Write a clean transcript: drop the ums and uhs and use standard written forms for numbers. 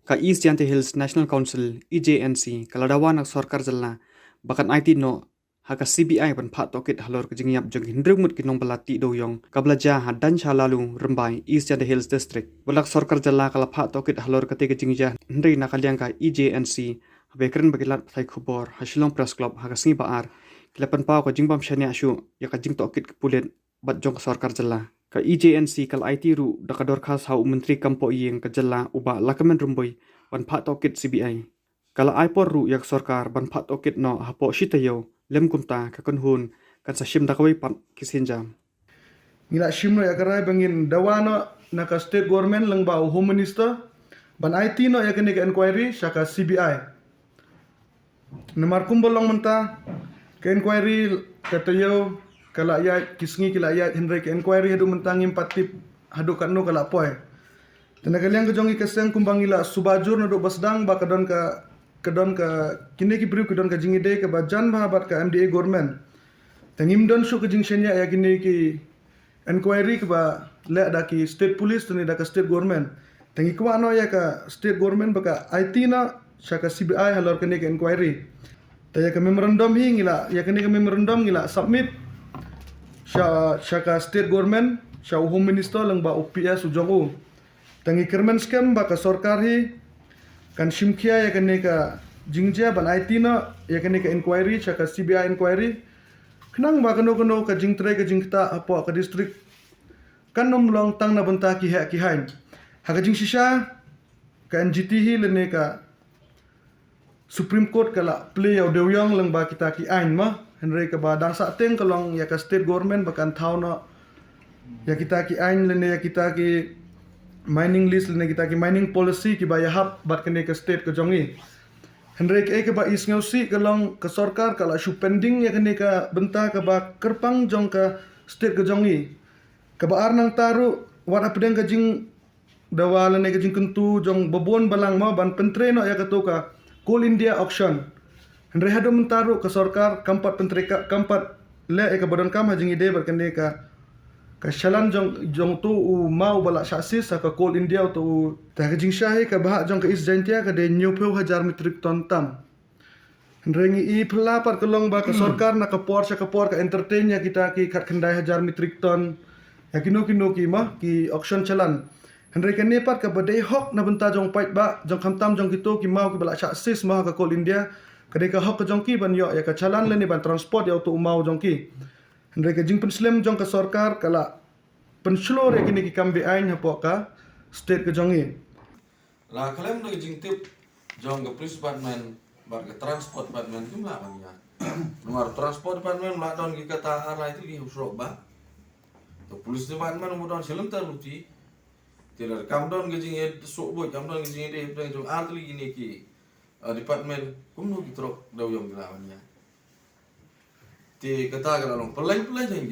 Ka East Jante Hills National Council EJNC kaladawa nak sorkar jalna bakan IT no haka CBI pan phat tokit halor ke jingyap jong hindruk mut kinong belati doyong kablaja hadan chalalu rembai East Jante Hills District bulak sorkar jalna kala phat tokit halor ke tege jingja hindri nakaliang ka EJNC bekren bagilat thai khobor hasilong press club haka singi baar kilapan pau ko jingbam shania shu ya ka jing tokit pulen bat jong sorkar jalna ka EJNC kal IT ru dakador khas hau menteri kampo yeng ka jalla uba lakamen rumboi ban phat tokit CBI kala aipor ru yak sorkar ban phat tokit no hapo shitayo lem kumta ka konhun kan sa shim dakawai pan kisinjam ngila shimno yakarai bangin dawano naka state government lang ba home minister ban IT no yakani ka inquiry shaka CBI namar kumbolong menta ka inquiry katayo kala ya kisngi kala ya henry ka inquiry hadu mentangim patip hadu kanno kala poy tenagaliang ka jongi kaseng kumbangila subajur no do basdang ba kadon ka kini ki brief kadon ka jingide ka bajan bahabat ka MDA government tangim don shu ka jingshenya ya kini ki inquiry ka ba le da ki state police tani da ka state government tangi kwa no ya ka state government baka IT na shaka CBI halor kini ka inquiry taya ka memorandum hi ngila ya kini ka memorandum ngila submit shaka state government sha home minister lang ba OPS ujongu tangi kermen scam ba ka sorkar hi kan shimkhia ya kani ka jingja ban IT na ya kani ka inquiry shaka CBI inquiry knang ba kano ka jingtre ka jingta apo ka district kanom long tang na banta ki ha ki hain ha ka jing shisha ka NGT hi lene ka Supreme Court kala play yaw dewyang lang ba kita ki ain ma henry ka ba dang sa teng kalong ya ka state government bakan thaw na ya kita ki ain lene ya kita ki mining list lene kita ki mining policy ki ba ya hap bat kene ka state ka jongi henry ka ba is ngausi kalong ka sarkar kala shu pending ya kene ka benta ka ba kerpang jong ka state ka jongi ka ba ar nang taru wat apdeng ka jing dawa lene ka jing kentu jong babon balang ma ban pentre no ya ka to ka Coal India auction henry hado mentaru ka sarkar kampat pentreka kampat le ka badan kam hajing ide berkene ka shalan jong tu u mau bala shasis ka Coal India tu ta ka jing shahi ka bah jong ka is jantia ka de nyopeu hajar metrik ton tam henry ngi i pelapar kelong ba ka sarkar na ka por ka entertain ya kita ki khat khandai hajar metrik ton ya kino ki mah ki auction chalan henry ka nepat ka badai hok na benta jong pait ba jong khamtam jong kito ki mau ki bala shasis mah ka Coal India kadai ka hok ka jong ki ban yo ya ka chalan le ni ban transport ya tu mau jong ki henry ka jing penslim jong ka sarkar kala penslor ya kini ki kambi ain hapo ka state ka jongi la kalem no jing tip jong ka police department bar ka transport department tu la bang ya nomor transport department la don ki kata ara itu ki usro ba to police department mo don selentar luti tilar kam don ki jing ed so boy kam don ki jing ed jong jong artli gini ki department kumno ki trok daw yong la bang ya ti kata ka long pelai jeng